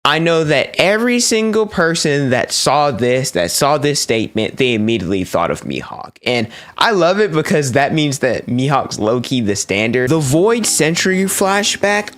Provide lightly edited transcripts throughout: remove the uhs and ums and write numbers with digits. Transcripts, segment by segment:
I know that every single person that saw this statement, they immediately thought of Mihawk. And I love it because that means that Mihawk's low-key the standard. The Void Century flashback,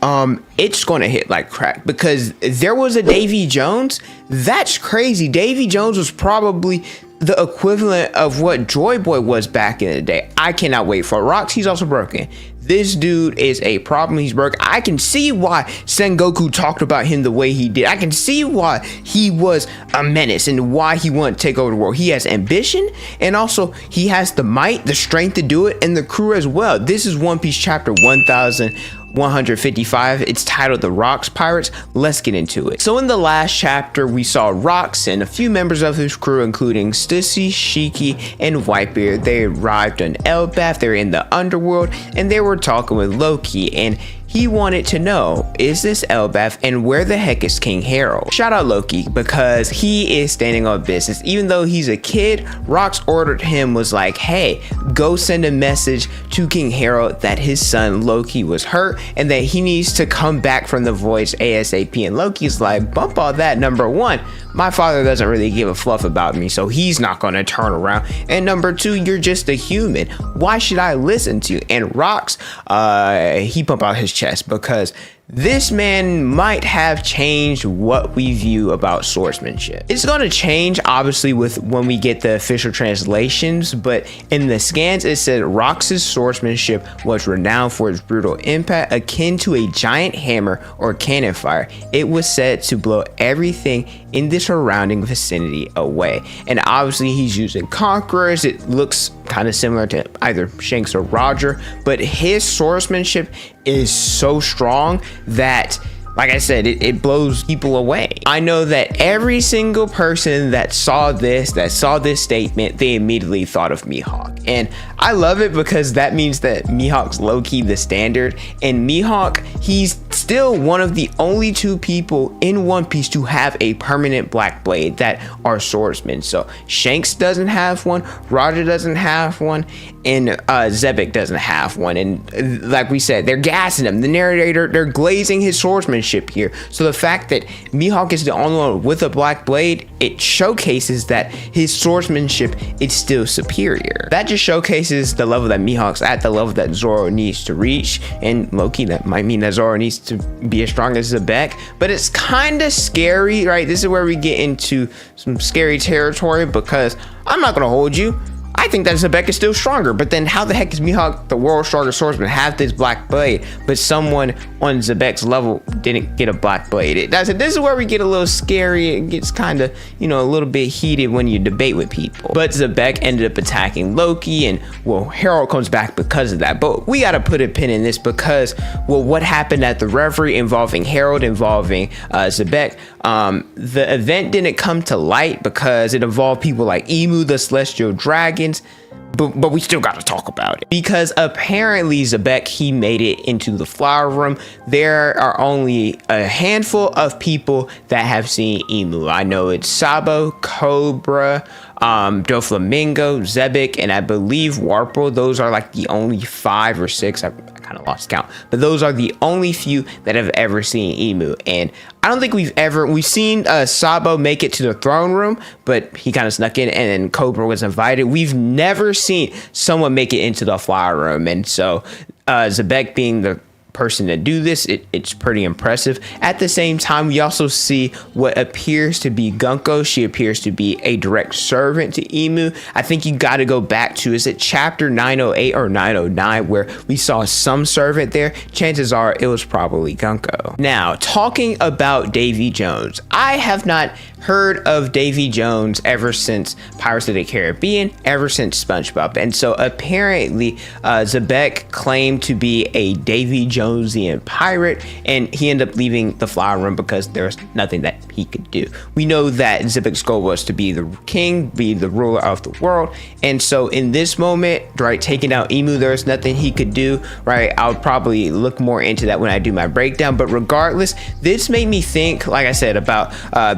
it's gonna hit like crack because there was a Davy Jones. That's crazy. Davy Jones was probably the equivalent of what Joy Boy was back in the day. I cannot wait for Rocks. He's also broken. This dude is a problem. He's broken. I can see why Sengoku talked about him the way he did. I can see why he was a menace and why he wanted to take over the world. He has ambition, and also he has the might, the strength to do it, and the crew as well. This is One Piece chapter 1155. It's titled The Rocks Pirates. Let's get into it. So in the last chapter, we saw Rocks and a few members of his crew, including Stussy, Shiki, and Whitebeard. They arrived on Elbaph. They're in the underworld, and they were talking with Loki, and he wanted to know, is this Elbaph, and where the heck is King Harald? Shout out Loki, because he is standing on business. Even though he's a kid, Rocks ordered him, was like, hey, go send a message to King Harald that his son Loki was hurt and that he needs to come back from the voice ASAP. And Loki's like, bump all that. Number one, my father doesn't really give a fluff about me, so he's not going to turn around. And number two, you're just a human. Why should I listen to you? And Rocks, he pumped out his chest because this man might have changed what we view about swordsmanship. It's going to change obviously with when we get the official translations, but in the scans it said Rox's swordsmanship was renowned for its brutal impact, akin to a giant hammer or cannon fire. It was said to blow everything in the surrounding vicinity away. And obviously he's using conquerors. It looks kind of similar to either Shanks or Roger, but his swordsmanship is so strong that, like I said, it blows people away. I know that every single person that saw this statement, they immediately thought of Mihawk. And I love it because that means that Mihawk's low-key the standard. And Mihawk, he's still one of the only two people in One Piece to have a permanent black blade that are swordsmen. So Shanks doesn't have one, Roger doesn't have one, and Xebec doesn't have one. And like we said, they're gassing him. The narrator, they're glazing his swordsmanship here. So the fact that Mihawk is the only one with a black blade, it showcases that his swordsmanship is still superior. That just showcases the level that Mihawk's at, the level that Zoro needs to reach. And low-key, that might mean that Zoro needs to be as strong as Xebec, but it's kind of scary, right? This is where we get into some scary territory because I'm not gonna hold you, I think that Xebec is still stronger, but then how the heck is Mihawk, the world's strongest swordsman, have this black blade, but someone on Xebec's level didn't get a black blade? This is where we get a little scary. It gets kind of, a little bit heated when you debate with people. But Xebec ended up attacking Loki, and well, Harald comes back because of that. But we got to put a pin in this because, well, what happened at the Reverie involving Harald, involving Xebec, the event didn't come to light because it involved people like Emu, the Celestial Dragon. But we still got to talk about it because apparently Xebec, he made it into the flower room. There are only a handful of people that have seen Emu. I know it's Sabo, Cobra, Doflamingo, Xebec, and I believe Warple. Those are like the only 5 or 6. I kind of lost count, but those are the only few that have ever seen Emu. And I don't think we've seen Sabo make it to the throne room, but he kind of snuck in, and then Cobra was invited. We've never seen someone make it into the flower room, and so Xebec being the person to do this, it's pretty impressive. At the same time, we also see what appears to be Gunko. She appears to be a direct servant to Emu. I think you got to go back to, is it chapter 908 or 909 where we saw some servant there? Chances are it was probably Gunko. Now, talking about Davy Jones, I have not heard of Davy Jones ever since Pirates of the Caribbean, ever since SpongeBob. And so apparently Xebec claimed to be a Davy Jonesian pirate, and he ended up leaving the flower room because there's nothing that he could do. We know that Xebec's goal was to be the king, be the ruler of the world. And so in this moment, right, taking out Emu, there's nothing he could do, right? I'll probably look more into that when I do my breakdown. But regardless, this made me think, like I said, about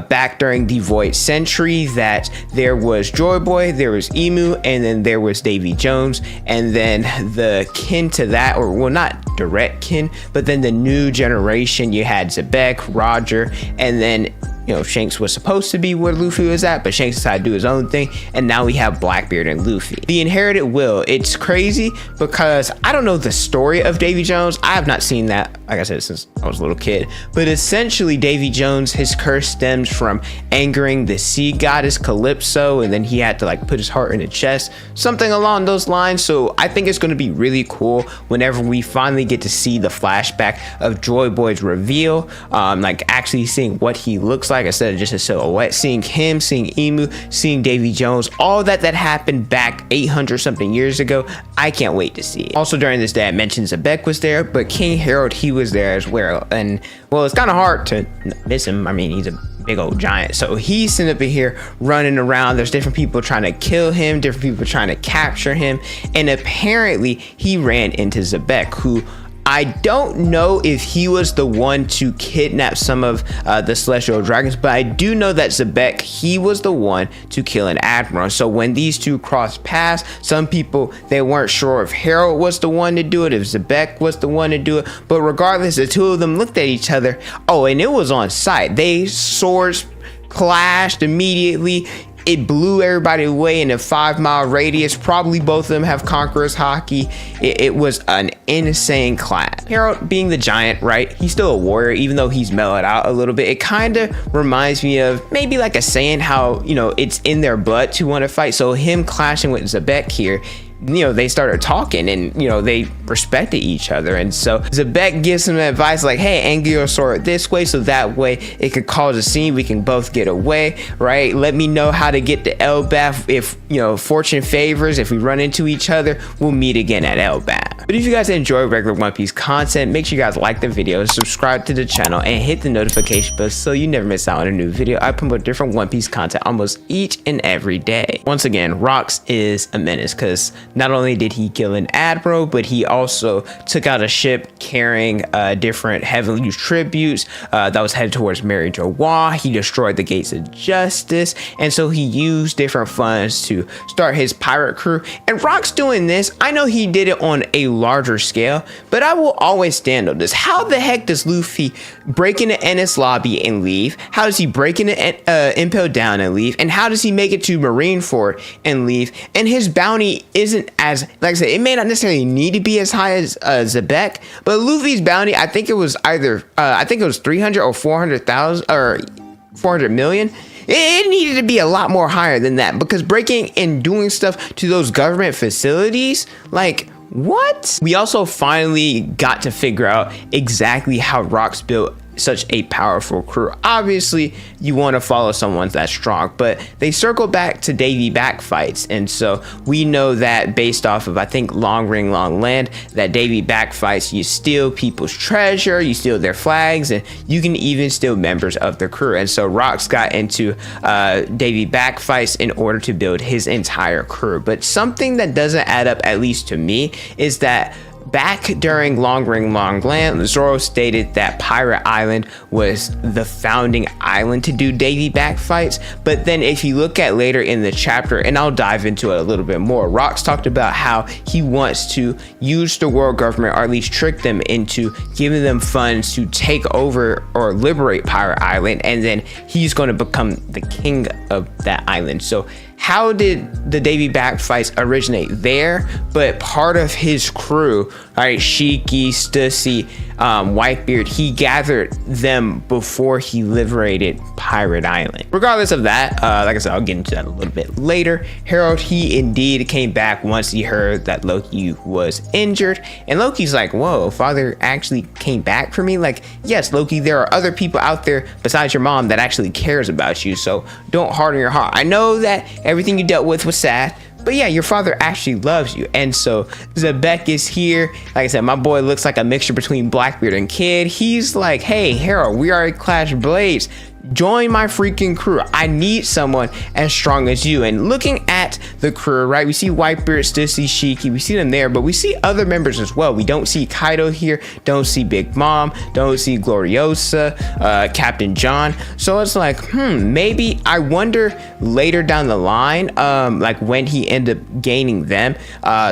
back during the Void Century, that there was Joy Boy, there was Emu, and then there was Davy Jones, and then the kin to that, or well, not direct kin. But then the new generation, you had Xebec, Roger, and then Shanks was supposed to be where Luffy was at, but Shanks decided to do his own thing, and now we have Blackbeard and Luffy. The inherited will, it's crazy because I don't know the story of Davy Jones. I have not seen that, like I said, since I was a little kid, but essentially Davy Jones, his curse stems from angering the sea goddess Calypso, and then he had to like put his heart in a chest, something along those lines. So I think it's going to be really cool whenever we finally get to see the flashback of Joy Boy's reveal, like actually seeing what he looks like instead of just a silhouette, seeing him, seeing Emu, seeing Davy Jones, all that happened back 800 something years ago. I can't wait to see it. Also during this day I mentioned Xebec was there, but King Harald, he was there as well, and well, it's kind of hard to miss him. I mean, he's a big old giant, so he's sitting up in here running around. There's different people trying to kill him, different people trying to capture him, and apparently he ran into Xebec, who I don't know if he was the one to kidnap some of the celestial dragons, but I do know that Xebec, he was the one to kill an admiral. So when these two crossed paths, some people, they weren't sure if Harald was the one to do it, if Xebec was the one to do it, but regardless, the two of them looked at each other. Oh, and it was on sight. They swords clashed immediately. It blew everybody away in a 5-mile radius. Probably both of them have Conqueror's Haki. It was an insane clash. Harald, being the giant, right? He's still a warrior, even though he's mellowed out a little bit. It kind of reminds me of maybe like a saying how, it's in their blood to want to fight. So him clashing with Xebec here, they started talking and, they respected each other. And so Xebec gives him advice like, hey, angle your sword this way, so that way it could cause a scene. We can both get away, right? Let me know how to get to Elbaph. If, fortune favors, if we run into each other, we'll meet again at Elbaph. But if you guys enjoy regular One Piece content, make sure you guys like the video, subscribe to the channel, and hit the notification bell so you never miss out on a new video. I promote different One Piece content almost each and every day. Once again, Rocks is a menace because not only did he kill an admiral, but he also took out a ship carrying different heavily used tributes that was headed towards Mary Joa. He destroyed the gates of justice, and so he used different funds to start his pirate crew. And Rocks doing this, I know he did it on a larger scale, but I will always stand on this. How the heck does Luffy break into Ennis Lobby and leave? How does he break into Impel Down and leave? And how does he make it to Marineford and leave? And his bounty isn't as, like I said, it may not necessarily need to be as high as Xebec, but Luffy's bounty, I think it was either I think it was 300 or 400,000 or 400 million. It needed to be a lot more higher than that, because breaking and doing stuff to those government facilities, like, what? We also finally got to figure out exactly how Rocks built such a powerful crew. Obviously, you want to follow someone that's strong, but they circle back to Davy Back fights, and so we know that based off of, I think, Long Ring Long Land, that Davy Back fights, you steal people's treasure, you steal their flags, and you can even steal members of the crew. And so Rocks got into Davy Back fights in order to build his entire crew. But something that doesn't add up, at least to me, is that back during Long Ring Long Land, Zoro stated that Pirate Island was the founding island to do Davy Back fights. But then if you look at later in the chapter, and I'll dive into it a little bit more, Rocks talked about how he wants to use the world government, or at least trick them into giving them funds to take over or liberate Pirate Island, and then he's going to become the king of that island. So how did the Davy Back fights originate there? But part of his crew, all right, Shiki, Stussy, Whitebeard, he gathered them before he liberated Pirate Island. Regardless of that, like I said, I'll get into that a little bit later. Harald, he indeed came back once he heard that Loki was injured, and Loki's like, whoa, father actually came back for me? Like, yes, Loki, there are other people out there besides your mom that actually cares about you, so don't harden your heart. I know that everything you dealt with was sad, but yeah, your father actually loves you. And so Xebec is here. Like I said, my boy looks like a mixture between Blackbeard and Kid. He's like, hey, Harald, we are Clash Blades. Join my freaking crew. I need someone as strong as you. And looking at the crew, right, we see Whitebeard, Stussy, Shiki, we see them there, but we see other members as well. We don't see Kaido here, don't see Big Mom, don't see Gloriosa, Captain John. So it's like, maybe, I wonder later down the line, like when he ended up gaining them,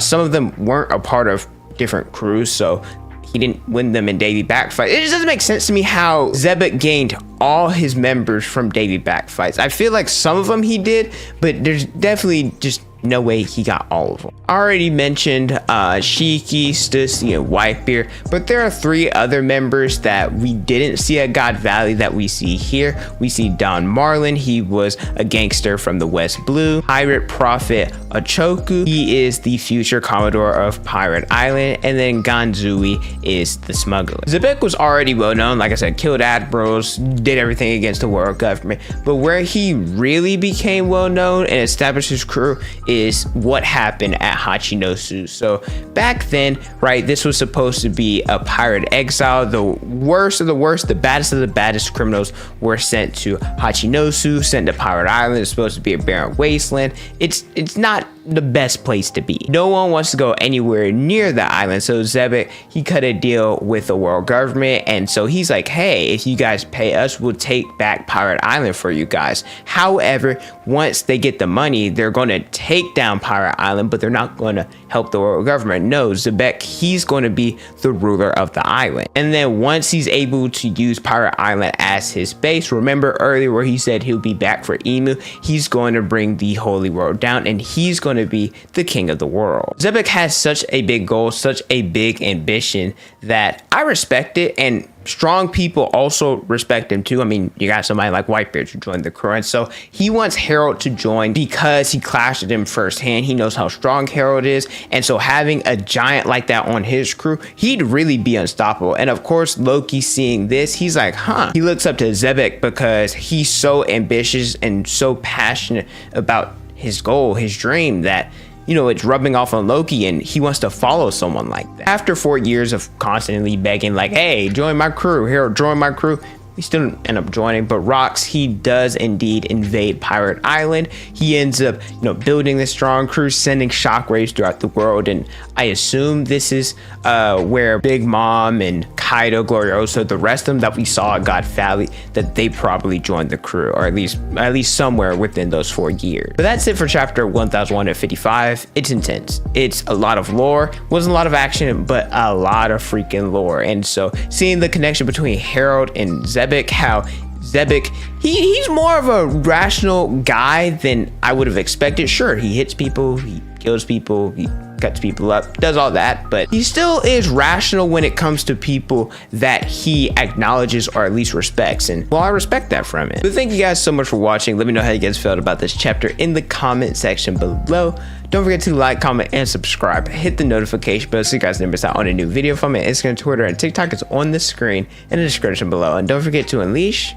some of them weren't a part of different crews, so he didn't win them in daily back fights. It just doesn't make sense to me how Xebec gained all his members from daily back fights. I feel like some of them he did, but there's definitely just no way he got all of them. I already mentioned Shiki, Stussy, and Whitebeard, but there are 3 other members that we didn't see at God Valley that we see here. We see Don Marlin. He was a gangster from the West Blue. Pirate Prophet Achoku. He is the future Commodore of Pirate Island. And then Ganzui is the smuggler. Xebec was already well known. Like I said, killed admirals, did everything against the world government. But where he really became well known and established his crew is what happened at Hachinosu. So back then, right, this was supposed to be a pirate exile. The worst of the worst, the baddest of the baddest criminals were sent to Hachinosu, sent to Pirate Island. It's supposed to be a barren wasteland. It's not the best place to be. No one wants to go anywhere near the island. So Xebec, he cut a deal with the world government, and so he's like, hey, if you guys pay us, we'll take back Pirate Island for you guys. However, once they get the money, they're going to take down Pirate Island, but they're not going to help the world government. No, Xebec, he's going to be the ruler of the island. And then once he's able to use Pirate Island as his base, remember earlier where he said he'll be back for Emu, he's going to bring the holy world down, and he's going to be the king of the world. Xebec has such a big goal, such a big ambition that I respect it, and strong people also respect him too. I mean, you got somebody like Whitebeard who joined the crew, and so he wants Harald to join because he clashed with him firsthand. He knows how strong Harald is, and so having a giant like that on his crew, he'd really be unstoppable. And of course, Loki seeing this, he's like, he looks up to Xebec because he's so ambitious and so passionate about his goal, his dream, that it's rubbing off on Loki, and he wants to follow someone like that. After 4 years of constantly begging, like, hey, join my crew, Harold, join my crew, he still didn't end up joining. But Rox, he does indeed invade Pirate Island. He ends up, building this strong crew, sending shockwaves throughout the world. And I assume this is where Big Mom and Kaido, Glorioso, the rest of them that we saw at God Valley, that they probably joined the crew, or at least somewhere within those 4 years. But that's it for chapter 1155. It's intense. It's a lot of lore. Wasn't a lot of action, but a lot of freaking lore. And so seeing the connection between Harald and Xebec, how Xebec, he's more of a rational guy than I would have expected. Sure, he hits people, he kills people, he cuts people up, does all that, but he still is rational when it comes to people that he acknowledges or at least respects, and well, I respect that from it. But thank you guys so much for watching. Let me know how you guys felt about this chapter in the comment section below. Don't forget to like, comment, and subscribe. Hit the notification bell so you guys never miss out on a new video from me. Instagram, Twitter, and TikTok is on the screen in the description below. And don't forget to unleash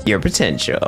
your potential.